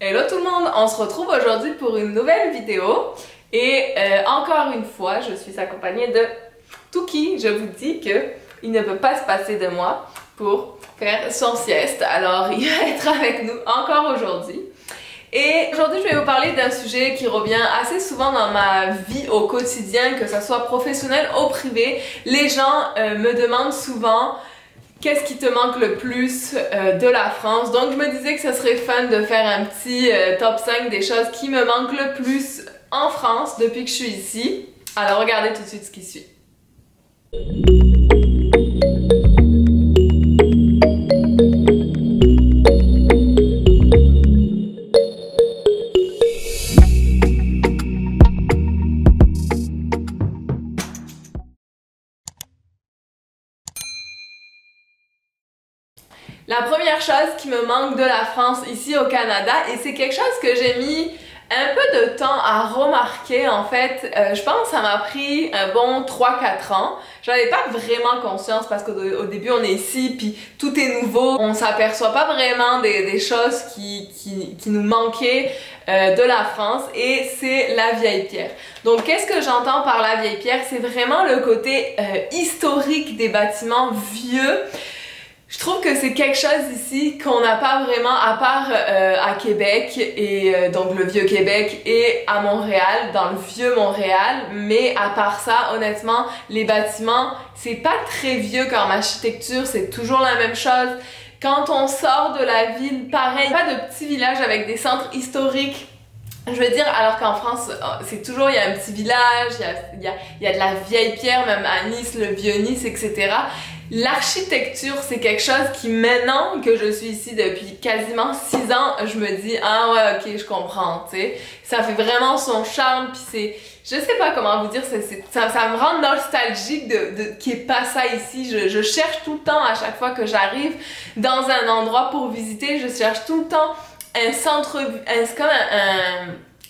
Hello tout le monde, on se retrouve aujourd'hui pour une nouvelle vidéo et encore une fois je suis accompagnée de Touki. Je vous dis que il ne peut pas se passer de moi pour faire son sieste, alors il va être avec nous encore aujourd'hui. Et aujourd'hui je vais vous parler d'un sujet qui revient assez souvent dans ma vie au quotidien, que ce soit professionnel ou privé. Les gens me demandent souvent qu'est-ce qui te manque le plus de la France. Donc je me disais que ce serait fun de faire un petit top 5 des choses qui me manquent le plus en France depuis que je suis ici. Alors regardez tout de suite ce qui suit. La première chose qui me manque de la France ici au Canada, et c'est quelque chose que j'ai mis un peu de temps à remarquer en fait, je pense que ça m'a pris un bon 3-4 ans. J'avais pas vraiment conscience parce qu'au début on est ici puis tout est nouveau, on s'aperçoit pas vraiment des choses qui nous manquaient de la France, et c'est la vieille pierre. Donc qu'est-ce que j'entends par la vieille pierre? C'est vraiment le côté historique des bâtiments vieux. Je trouve que c'est quelque chose ici qu'on n'a pas vraiment, à part à Québec, et donc le vieux Québec, et à Montréal, dans le vieux Montréal. Mais à part ça, honnêtement, les bâtiments, c'est pas très vieux comme architecture, c'est toujours la même chose. Quand on sort de la ville, pareil, pas de petits villages avec des centres historiques. Je veux dire, alors qu'en France, c'est toujours, il y a un petit village, il y a de la vieille pierre, même à Nice, le vieux Nice, etc. L'architecture, c'est quelque chose qui, maintenant que je suis ici depuis quasiment 6 ans, je me dis, ah ouais, ok, je comprends, tu sais. Ça fait vraiment son charme, puis c'est, je sais pas comment vous dire, ça me rend nostalgique qu'il n'y ait pas ça ici. Je cherche tout le temps, à chaque fois que j'arrive dans un endroit pour visiter, je cherche tout le temps un centre-ville, c'est comme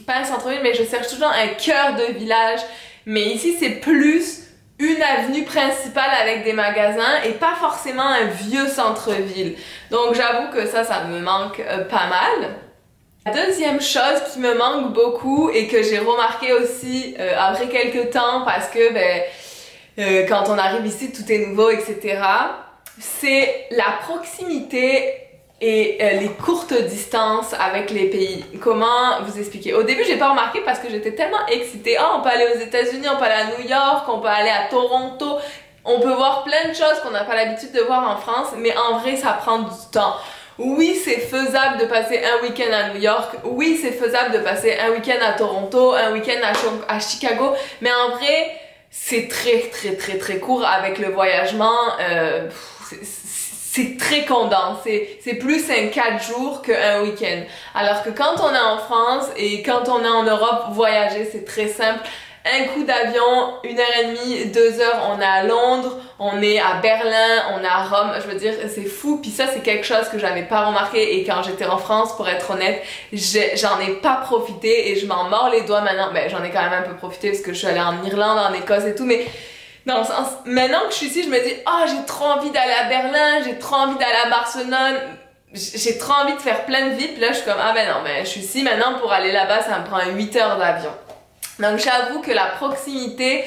pas un centre-ville, mais je cherche toujours un cœur de village. Mais ici, c'est plus une avenue principale avec des magasins et pas forcément un vieux centre-ville. Donc j'avoue que ça me manque pas mal. La deuxième chose qui me manque beaucoup et que j'ai remarqué aussi après quelques temps, parce que quand on arrive ici, tout est nouveau, etc., c'est la proximité et les courtes distances avec les pays. Comment vous expliquer? Au début, j'ai pas remarqué parce que j'étais tellement excitée. Ah, on peut aller aux États-Unis, on peut aller à New York, on peut aller à Toronto. On peut voir plein de choses qu'on n'a pas l'habitude de voir en France, mais en vrai, ça prend du temps. Oui, c'est faisable de passer un week-end à New York. Oui, c'est faisable de passer un week-end à Toronto, un week-end à Chicago. Mais en vrai, c'est très court avec le voyagement. C'est très condensé, c'est plus un 4 jours qu'un week-end. Alors que quand on est en France et quand on est en Europe, voyager c'est très simple. Un coup d'avion, 1h30, 2 heures, on est à Londres, on est à Berlin, on est à Rome. Je veux dire, c'est fou. Puis ça, c'est quelque chose que j'avais pas remarqué, et quand j'étais en France, pour être honnête, j'en ai pas profité et je m'en mords les doigts maintenant. Ben, j'en ai quand même un peu profité parce que je suis allée en Irlande, en Écosse et tout, mais dans le sens, maintenant que je suis ici, je me dis, ah, j'ai trop envie d'aller à Berlin, j'ai trop envie d'aller à Barcelone, j'ai trop envie de faire plein de villes. Puis là, je suis comme, ah ben non, mais je suis ici maintenant, pour aller là-bas, ça me prend 8 heures d'avion. Donc j'avoue que la proximité,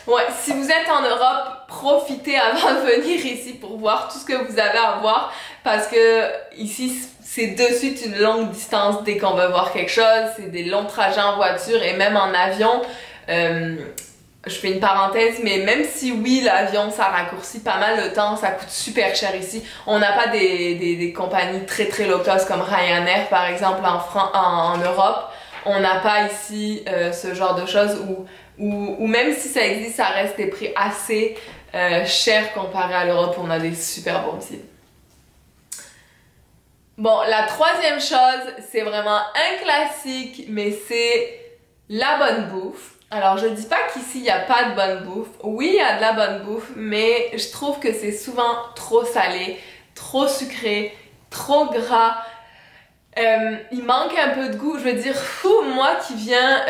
ouais, si vous êtes en Europe, profitez avant de venir ici pour voir tout ce que vous avez à voir, parce que ici, c'est de suite une longue distance dès qu'on veut voir quelque chose, c'est des longs trajets en voiture et même en avion. Je fais une parenthèse, mais même si oui, l'avion, ça raccourcit pas mal le temps, ça coûte super cher ici. On n'a pas des compagnies très low cost comme Ryanair, par exemple, en Europe. On n'a pas ici ce genre de choses où même si ça existe, ça reste des prix assez chers comparé à l'Europe, où on a des super bons sites. Bon, la troisième chose, c'est vraiment un classique, mais c'est la bonne bouffe. Alors je dis pas qu'ici il n'y a pas de bonne bouffe. Oui, il y a de la bonne bouffe, mais je trouve que c'est souvent trop salé, trop sucré, trop gras. Il manque un peu de goût. Je veux dire, moi qui viens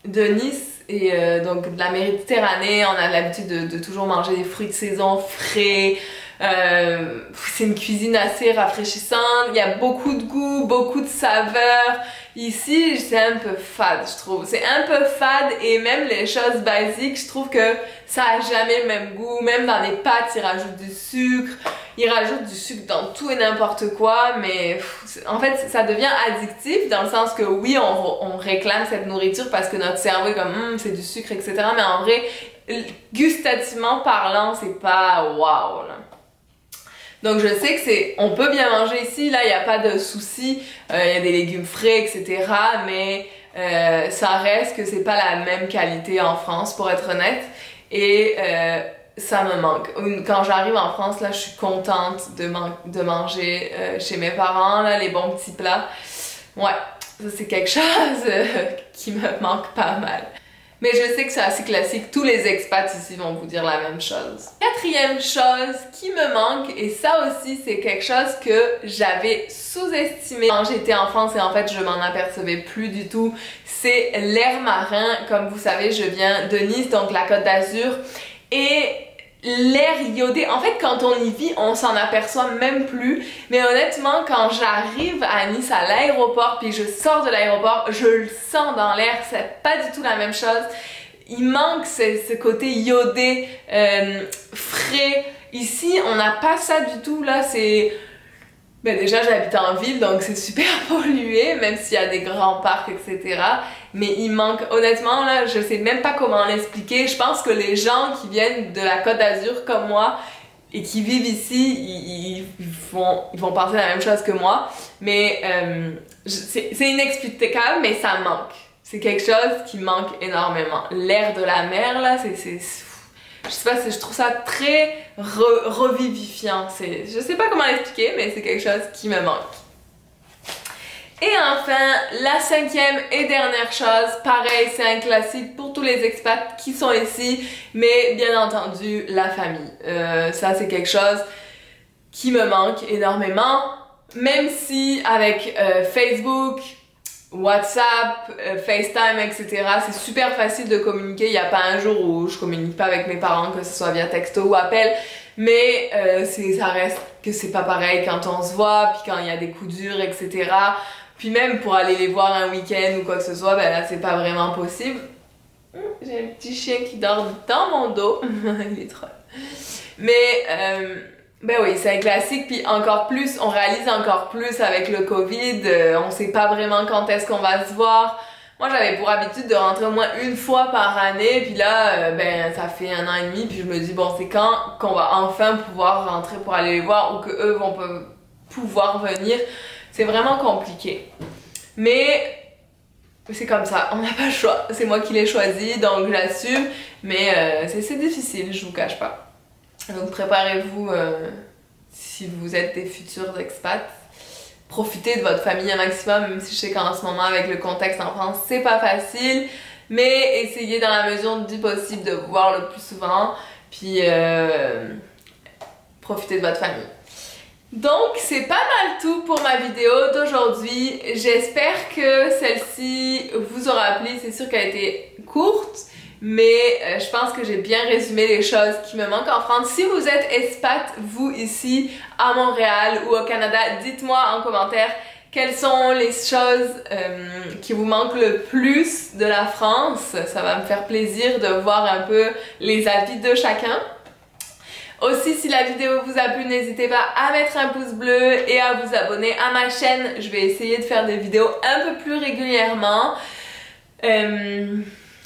de Nice et donc de la Méditerranée, on a l'habitude de toujours manger des fruits de saison frais, C'est une cuisine assez rafraîchissante, il y a beaucoup de goût, beaucoup de saveurs. Ici, c'est un peu fade, je trouve. C'est un peu fade et même les choses basiques, je trouve que ça a jamais le même goût. Même dans les pâtes, ils rajoutent du sucre. Ils rajoutent du sucre dans tout et n'importe quoi, mais en fait, ça devient addictif dans le sens que oui, on réclame cette nourriture parce que notre cerveau est comme c'est du sucre, etc. Mais en vrai, gustativement parlant, c'est pas wow, là. Donc je sais que on peut bien manger ici, là il n'y a pas de souci, il y a des légumes frais, etc. Mais ça reste que c'est pas la même qualité en France, pour être honnête. Et ça me manque. Quand j'arrive en France, là je suis contente de manger chez mes parents, là, les bons petits plats. Ouais, ça c'est quelque chose qui me manque pas mal. Mais je sais que c'est assez classique, tous les expats ici vont vous dire la même chose. Quatrième chose qui me manque, et ça aussi c'est quelque chose que j'avais sous-estimé quand j'étais en France et en fait je m'en apercevais plus du tout, c'est l'air marin. Comme vous savez, je viens de Nice, donc la Côte d'Azur, et l'air iodé, en fait quand on y vit on s'en aperçoit même plus, mais honnêtement quand j'arrive à Nice à l'aéroport puis je sors de l'aéroport, je le sens dans l'air, c'est pas du tout la même chose. Il manque ce côté iodé, frais. Ici on n'a pas ça du tout, là c'est... Ben déjà j'habite en ville donc c'est super pollué, même s'il y a des grands parcs, etc. Mais il manque, honnêtement là, je sais même pas comment l'expliquer. Je pense que les gens qui viennent de la Côte d'Azur comme moi et qui vivent ici, ils vont penser la même chose que moi. Mais c'est inexplicable, mais ça manque. C'est quelque chose qui manque énormément. L'air de la mer là, je sais pas, je trouve ça très revivifiant. Je sais pas comment l'expliquer, mais c'est quelque chose qui me manque. Et enfin, la cinquième et dernière chose, pareil, c'est un classique pour tous les expats qui sont ici, mais bien entendu, la famille. Ça, c'est quelque chose qui me manque énormément, même si avec Facebook, WhatsApp, FaceTime, etc. c'est super facile de communiquer. Il n'y a pas un jour où je communique pas avec mes parents, que ce soit via texto ou appel, mais ça reste que c'est pas pareil quand on se voit, puis quand il y a des coups durs, etc. Puis même pour aller les voir un week-end ou quoi que ce soit, ben là c'est pas vraiment possible. J'ai un petit chien qui dort dans mon dos, il est trop... Mais ben oui, c'est un classique, puis encore plus, on réalise encore plus avec le Covid, on sait pas vraiment quand est-ce qu'on va se voir. Moi j'avais pour habitude de rentrer au moins une fois par année, puis là, ben ça fait 1 an et demi, puis je me dis bon c'est quand qu'on va enfin pouvoir rentrer pour aller les voir, ou que eux vont pouvoir venir. C'est vraiment compliqué. Mais c'est comme ça, on n'a pas le choix. C'est moi qui l'ai choisi, donc j'assume, mais c'est difficile, je vous cache pas. Donc préparez-vous si vous êtes des futurs expats. Profitez de votre famille un maximum, même si je sais qu'en ce moment avec le contexte en France c'est pas facile, mais essayez dans la mesure du possible de vous voir le plus souvent, puis profitez de votre famille. Donc c'est pas mal tout pour ma vidéo d'aujourd'hui. J'espère que celle-ci vous aura plu. C'est sûr qu'elle a été courte, mais je pense que j'ai bien résumé les choses qui me manquent en France. Si vous êtes expat, vous ici à Montréal ou au Canada, dites-moi en commentaire quelles sont les choses qui vous manquent le plus de la France. Ça va me faire plaisir de voir un peu les avis de chacun. Aussi, si la vidéo vous a plu, n'hésitez pas à mettre un pouce bleu et à vous abonner à ma chaîne. Je vais essayer de faire des vidéos un peu plus régulièrement.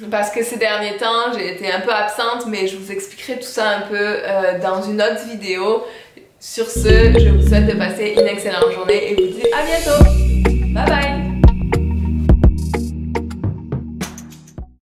Parce que ces derniers temps, j'ai été un peu absente, mais je vous expliquerai tout ça un peu dans une autre vidéo. Sur ce, je vous souhaite de passer une excellente journée et vous dis à bientôt!